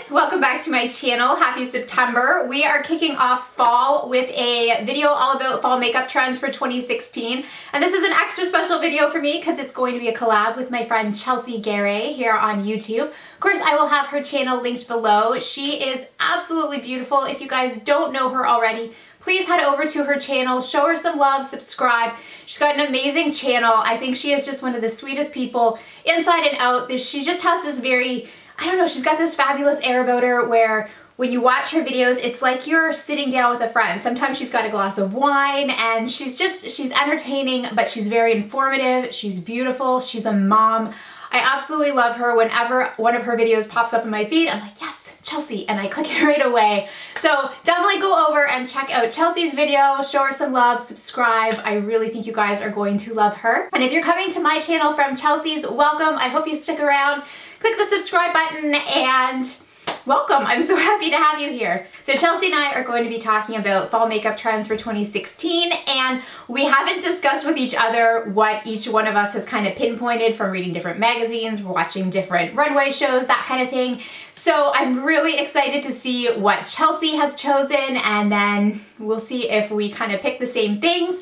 guys, welcome back to my channel. Happy September. We are kicking off fall with a video all about fall makeup trends for 2016. And this is an extra special video for me because it's going to be a collab with my friend Chelsea Garay here on YouTube. Of course, I will have her channel linked below. She is absolutely beautiful. If you guys don't know her already, please head over to her channel, show her some love, subscribe. She's got an amazing channel. I think she is just one of the sweetest people inside and out. She just has this very, I don't know, she's got this fabulous air about her where when you watch her videos, it's like you're sitting down with a friend. Sometimes she's got a glass of wine and she's entertaining, but she's very informative. She's beautiful. She's a mom. I absolutely love her. Whenever one of her videos pops up in my feed, I'm like, yes, Chelsea, and I click it right away. So definitely go over and check out Chelsea's video, show her some love, subscribe. I really think you guys are going to love her. And if you're coming to my channel from Chelsea's, welcome. I hope you stick around. Click the subscribe button and welcome. I'm so happy to have you here. So Chelsea and I are going to be talking about fall makeup trends for 2016, and we haven't discussed with each other what each one of us has kind of pinpointed from reading different magazines, watching different runway shows, that kind of thing. So I'm really excited to see what Chelsea has chosen, and then we'll see if we kind of pick the same things.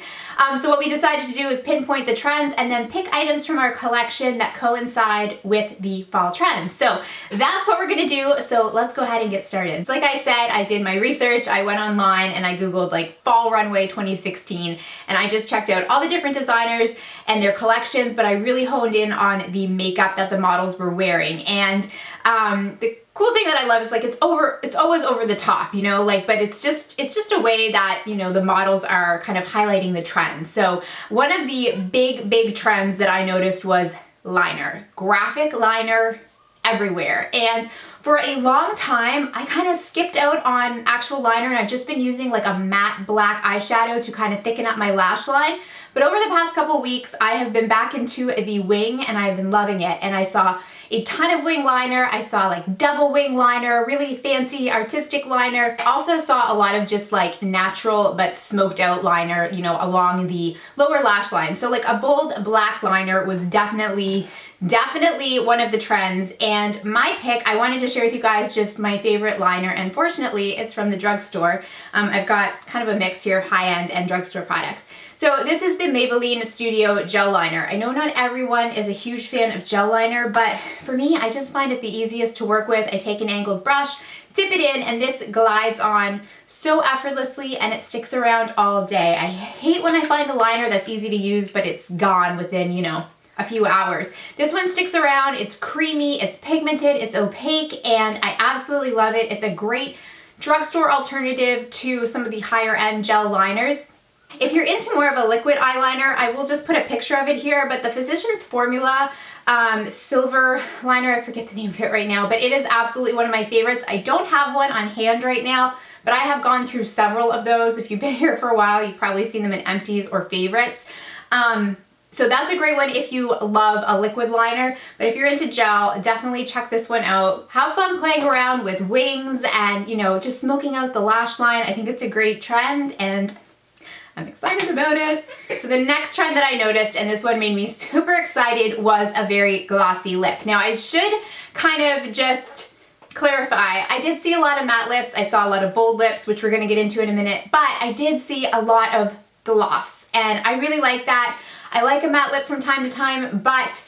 So what we decided to do is pinpoint the trends and then pick items from our collection that coincide with the fall trends. So that's what we're gonna do. So let's go ahead and get started. So like I said, I did my research. I went online and I Googled like fall runway 2016, and I just checked out all the different designers and their collections, but I really honed in on the makeup that the models were wearing. And the cool thing that I love is like it's always over the top, you know, like, but it's just a way that, you know, the models are kind of highlighting the trends. So one of the big trends that I noticed was liner, graphic liner everywhere. And for a long time, I kind of skipped out on actual liner, and I've just been using like a matte black eyeshadow to kind of thicken up my lash line. But over the past couple weeks, I have been back into the wing and I've been loving it. And I saw a ton of wing liner. I saw like double wing liner, really fancy artistic liner. I also saw a lot of just like natural but smoked out liner, you know, along the lower lash line. So like a bold black liner was definitely one of the trends. And my pick, I wanted to share with you guys just my favorite liner, and fortunately it's from the drugstore. I've got kind of a mix here of high-end and drugstore products. So this is the Maybelline Studio Gel Liner. I know not everyone is a huge fan of gel liner, but for me, I just find it the easiest to work with. I take an angled brush, dip it in, and this glides on so effortlessly and it sticks around all day. I hate when I find a liner that's easy to use, but it's gone within, you know, a few hours. This one sticks around, it's creamy, it's pigmented, it's opaque, and I absolutely love it. It's a great drugstore alternative to some of the higher end gel liners. If you're into more of a liquid eyeliner, I will just put a picture of it here, but the Physicians Formula silver liner, I forget the name of it right now, but it is absolutely one of my favorites. I don't have one on hand right now, but I have gone through several of those. If you've been here for a while, you've probably seen them in empties or favorites. So that's a great one if you love a liquid liner, but if you're into gel, definitely check this one out. Have fun playing around with wings and, you know, just smoking out the lash line. I think it's a great trend and I'm excited about it. So the next trend that I noticed, and this one made me super excited, was a very glossy lip. Now I should kind of just clarify, I did see a lot of matte lips, I saw a lot of bold lips, which we're gonna get into in a minute, but I did see a lot of gloss, and I really like that. I like a matte lip from time to time, but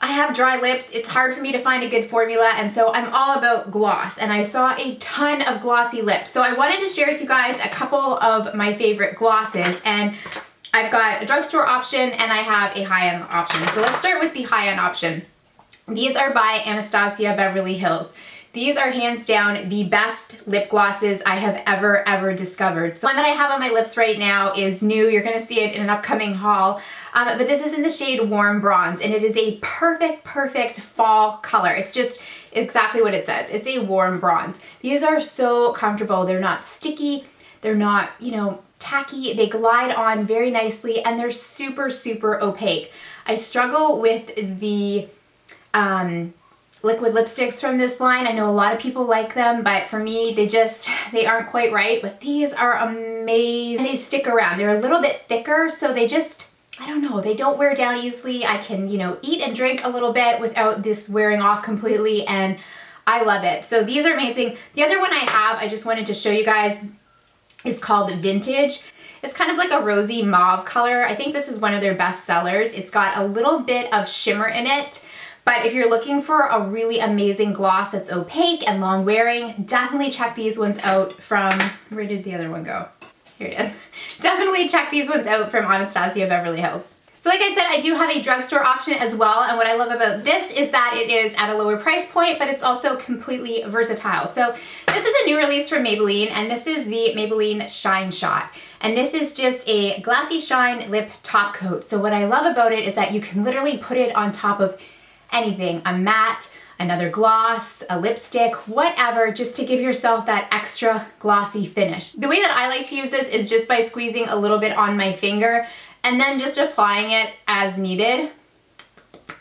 I have dry lips. It's hard for me to find a good formula, and so I'm all about gloss, and I saw a ton of glossy lips. So I wanted to share with you guys a couple of my favorite glosses, and I've got a drugstore option and I have a high-end option. So let's start with the high-end option. These are by Anastasia Beverly Hills. These are hands down the best lip glosses I have ever discovered. So one that I have on my lips right now is new. You're gonna see it in an upcoming haul. But this is in the shade Warm Bronze, and it is a perfect fall color. It's just exactly what it says. It's a warm bronze. These are so comfortable. They're not sticky. They're not, you know, tacky. They glide on very nicely, and they're super opaque. I struggle with the liquid lipsticks from this line. I know a lot of people like them, but for me, they aren't quite right, but these are amazing. They stick around. They're a little bit thicker, so they just, I don't know, they don't wear down easily. I can, you know, eat and drink a little bit without this wearing off completely, and I love it. So these are amazing. The other one I have, I just wanted to show you guys, is called Vintage. It's kind of like a rosy mauve color. I think this is one of their best sellers. It's got a little bit of shimmer in it, but if you're looking for a really amazing gloss that's opaque and long wearing, definitely check these ones out from, where did the other one go? Here it is. Definitely check these ones out from Anastasia Beverly Hills. So like I said, I do have a drugstore option as well, and what I love about this is that it is at a lower price point, but it's also completely versatile. So this is a new release from Maybelline, and this is the Maybelline Shine Shot. And this is just a glassy shine lip top coat. So what I love about it is that you can literally put it on top of anything, a matte, another gloss, a lipstick, whatever, just to give yourself that extra glossy finish. The way that I like to use this is just by squeezing a little bit on my finger and then just applying it as needed. It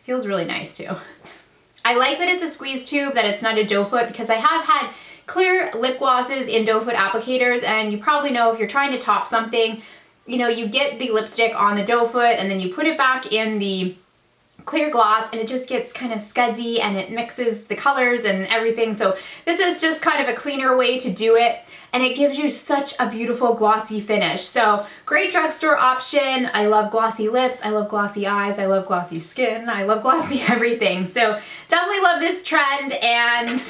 feels really nice too. I like that it's a squeeze tube, that it's not a doe foot, because I have had clear lip glosses in doe foot applicators, and you probably know if you're trying to top something, you know, you get the lipstick on the doe foot and then you put it back in the clear gloss and it just gets kind of scuzzy and it mixes the colors and everything. So this is just kind of a cleaner way to do it, and it gives you such a beautiful glossy finish. So great drugstore option. I love glossy lips, I love glossy eyes, I love glossy skin, I love glossy everything. So definitely love this trend, and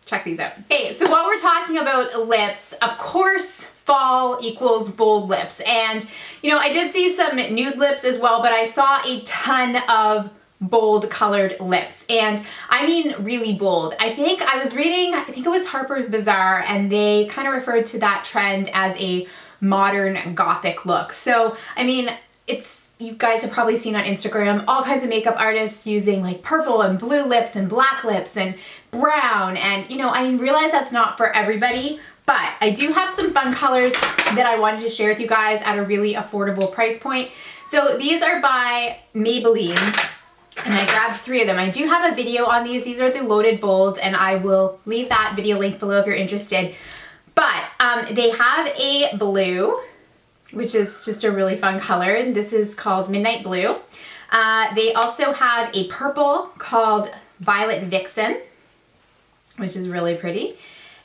check these out. Okay, so while we're talking about lips, of course, fall equals bold lips. And, you know, I did see some nude lips as well, but I saw a ton of bold colored lips. And I mean really bold. I think I was reading, I think it was Harper's Bazaar, and they kind of referred to that trend as a modern gothic look. So, I mean, you guys have probably seen on Instagram all kinds of makeup artists using like purple and blue lips and black lips and brown. And, you know, I realize that's not for everybody, but I do have some fun colors that I wanted to share with you guys at a really affordable price point. So these are by Maybelline, and I grabbed 3 of them. I do have a video on these. These are the Loaded Bold, and I will leave that video link below if you're interested. But they have a blue, which is just a really fun color. This is called Midnight Blue. They also have a purple called Violet Vixen, which is really pretty.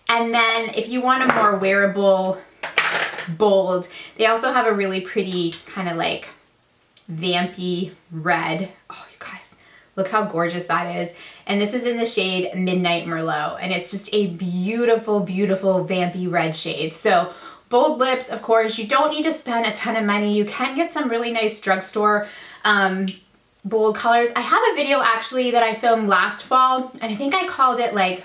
And then if you want a more wearable bold, they also have a really pretty kind of like vampy red. Oh, you guys, look how gorgeous that is. And this is in the shade Midnight Merlot, and it's just a beautiful, beautiful vampy red shade. So bold lips, of course, you don't need to spend a ton of money. You can get some really nice drugstore bold colors. I have a video actually that I filmed last fall, and I think I called it like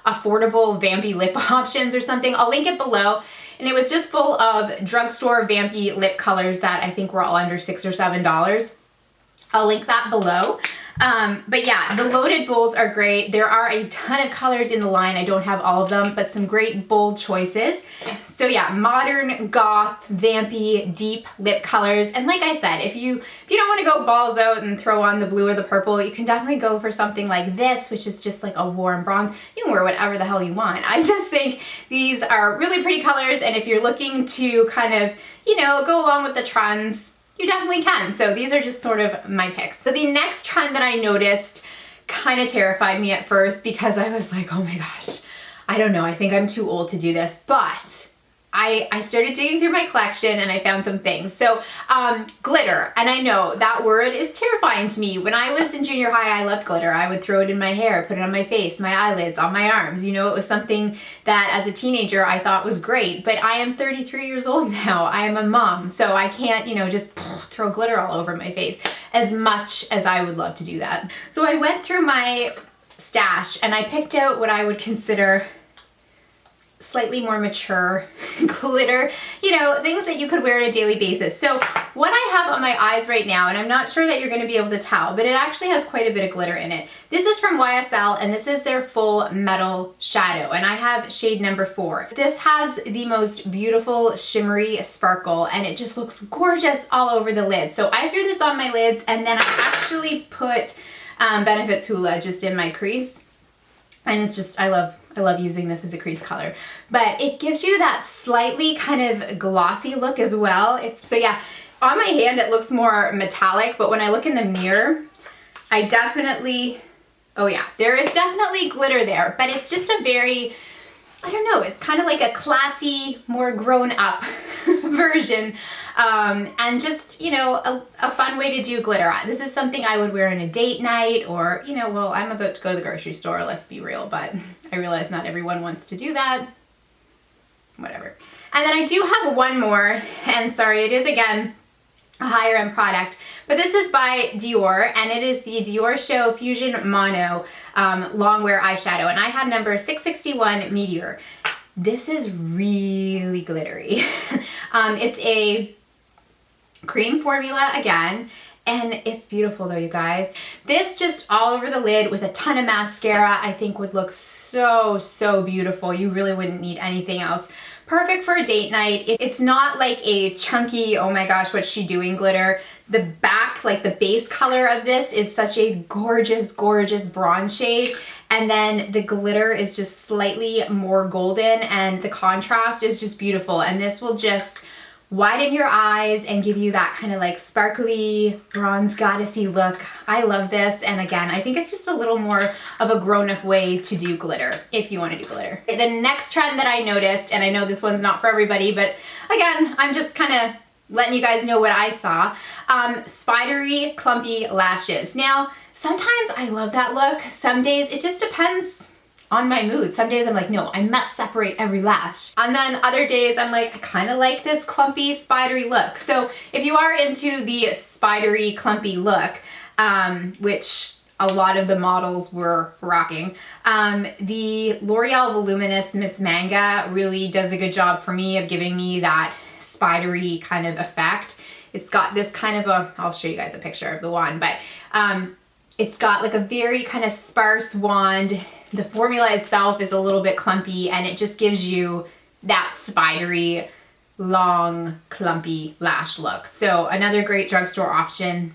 affordable vampy lip options or something. I'll link it below. And it was just full of drugstore vampy lip colors that I think were all under $6 or $7. I'll link that below. But yeah, the Loaded Bolds are great. There are a ton of colors in the line. I don't have all of them, but some great bold choices. So yeah, modern, goth, vampy, deep lip colors. And like I said, if you don't want to go balls out and throw on the blue or the purple, you can definitely go for something like this, which is just like a warm bronze. You can wear whatever the hell you want. I just think these are really pretty colors, and if you're looking to kind of, you know, go along with the trends, you definitely can. So these are just sort of my picks. So the next trend that I noticed kind of terrified me at first, because I was like, oh my gosh, I don't know, I think I'm too old to do this, but I started digging through my collection and I found some things. So glitter, and I know that word is terrifying to me. When I was in junior high, I loved glitter. I would throw it in my hair, put it on my face, my eyelids, on my arms. You know, it was something that as a teenager I thought was great, but I am 33 years old now. I am a mom, so I can't, you know, just throw glitter all over my face as much as I would love to do that. So I went through my stash and I picked out what I would consider slightly more mature glitter, you know, things that you could wear on a daily basis. So what I have on my eyes right now, and I'm not sure that you're going to be able to tell, but it actually has quite a bit of glitter in it. This is from YSL, and this is their Full Metal Shadow, and I have shade number 4. This has the most beautiful shimmery sparkle, and it just looks gorgeous all over the lid. So I threw this on my lids, and then I actually put Benefits Hoola just in my crease, and it's just, I love using this as a crease color, but it gives you that slightly kind of glossy look as well. So yeah, on my hand it looks more metallic, but when I look in the mirror, I definitely Oh yeah, there is definitely glitter there, but it's just a very, I don't know, it's kind of like a classy, more grown up version. And just, you know, a fun way to do glitter. This is something I would wear on a date night, or, you know, well, I'm about to go to the grocery store, let's be real, but I realize not everyone wants to do that. Whatever. And then I do have one more, and sorry, it is again a higher end product, but this is by Dior, and it is the Dior Show Fusion Mono Longwear Eyeshadow, and I have number 661 Meteor. This is really glittery. It's a cream formula again, and it's beautiful though, you guys. This just all over the lid with a ton of mascara, I think would look so, so beautiful. You really wouldn't need anything else. Perfect for a date night. It's not like a chunky, oh my gosh, what's she doing glitter. The back, like the base color of this is such a gorgeous, gorgeous bronze shade. And then the glitter is just slightly more golden, and the contrast is just beautiful. And this will just widen your eyes and give you that kind of like sparkly bronze goddessy look. I love this, and again, I think it's just a little more of a grown-up way to do glitter if you want to do glitter. The next trend that I noticed, and I know this one's not for everybody, but again, I'm just kind of letting you guys know what I saw. Spidery clumpy lashes. Now, sometimes I love that look. Some days it just depends on my mood. Some days I'm like, no, I must separate every lash. And then other days I'm like, I kind of like this clumpy, spidery look. So if you are into the spidery, clumpy look, which a lot of the models were rocking, the L'Oreal Voluminous Miss Manga really does a good job for me of giving me that spidery kind of effect. It's got this kind of a, I'll show you guys a picture of the wand, but it's got like a very kind of sparse wand. The formula itself is a little bit clumpy, and it just gives you that spidery, long, clumpy lash look. So another great drugstore option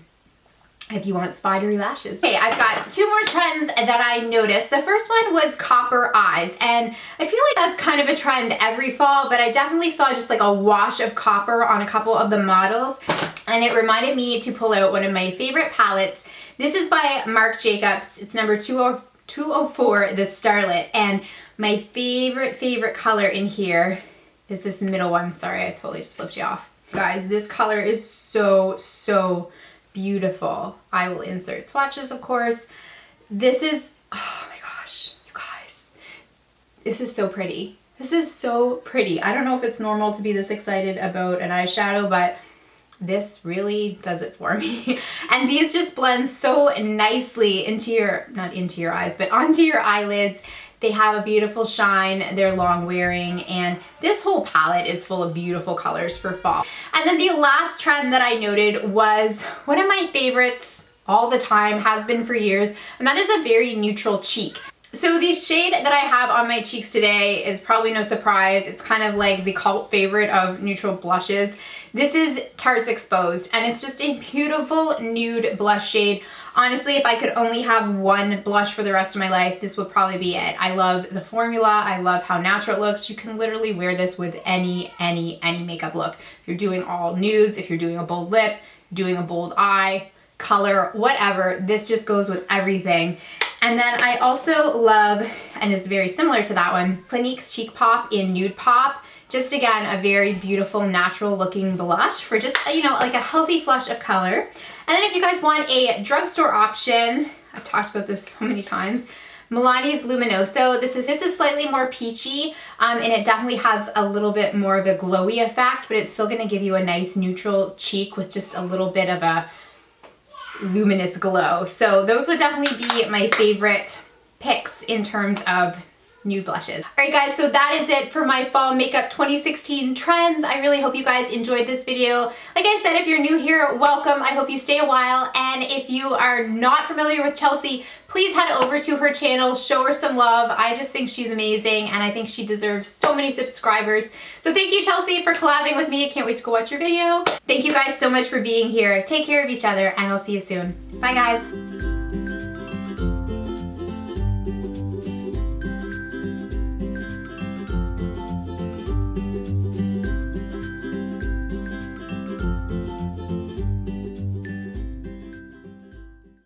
if you want spidery lashes. Okay, I've got two more trends that I noticed. The first one was copper eyes, and I feel like that's kind of a trend every fall, but I definitely saw just like a wash of copper on a couple of the models, and it reminded me to pull out one of my favorite palettes. This is by Marc Jacobs. It's number 204, the Starlet, and my favorite color in here is this middle one. Sorry, I totally just flipped you off. Guys, this color is so beautiful. I will insert swatches, of course. This is, oh my gosh, you guys, this is so pretty. This is so pretty. I don't know if it's normal to be this excited about an eyeshadow, but this really does it for me. And these just blend so nicely into your, not into your eyes, but onto your eyelids. They have a beautiful shine, they're long wearing, and this whole palette is full of beautiful colors for fall. And then the last trend that I noted was one of my favorites all the time, has been for years, and that is a very neutral cheek. So the shade that I have on my cheeks today is probably no surprise. It's kind of like the cult favorite of neutral blushes. This is Tarte's Exposed, and it's just a beautiful nude blush shade. Honestly, if I could only have one blush for the rest of my life, this would probably be it. I love the formula. I love how natural it looks. You can literally wear this with any makeup look. If you're doing all nudes, if you're doing a bold lip, doing a bold eye, color, whatever, this just goes with everything. And then I also love, and is very similar to that one, Clinique's Cheek Pop in Nude Pop. Just again, a very beautiful, natural looking blush for just, you know, like a healthy flush of color. And then if you guys want a drugstore option, I've talked about this so many times, Milani's Luminoso. This is slightly more peachy, and it definitely has a little bit more of a glowy effect, but it's still gonna give you a nice neutral cheek with just a little bit of a luminous glow. So those would definitely be my favorite picks in terms of nude blushes. Alright guys, so that is it for my fall makeup 2016 trends. I really hope you guys enjoyed this video. Like I said, if you're new here, welcome. I hope you stay a while, and if you are not familiar with Chelsea, please head over to her channel, show her some love. I just think she's amazing, and I think she deserves so many subscribers. So thank you, Chelsea, for collabing with me. I can't wait to go watch your video. Thank you guys so much for being here. Take care of each other, and I'll see you soon. Bye guys.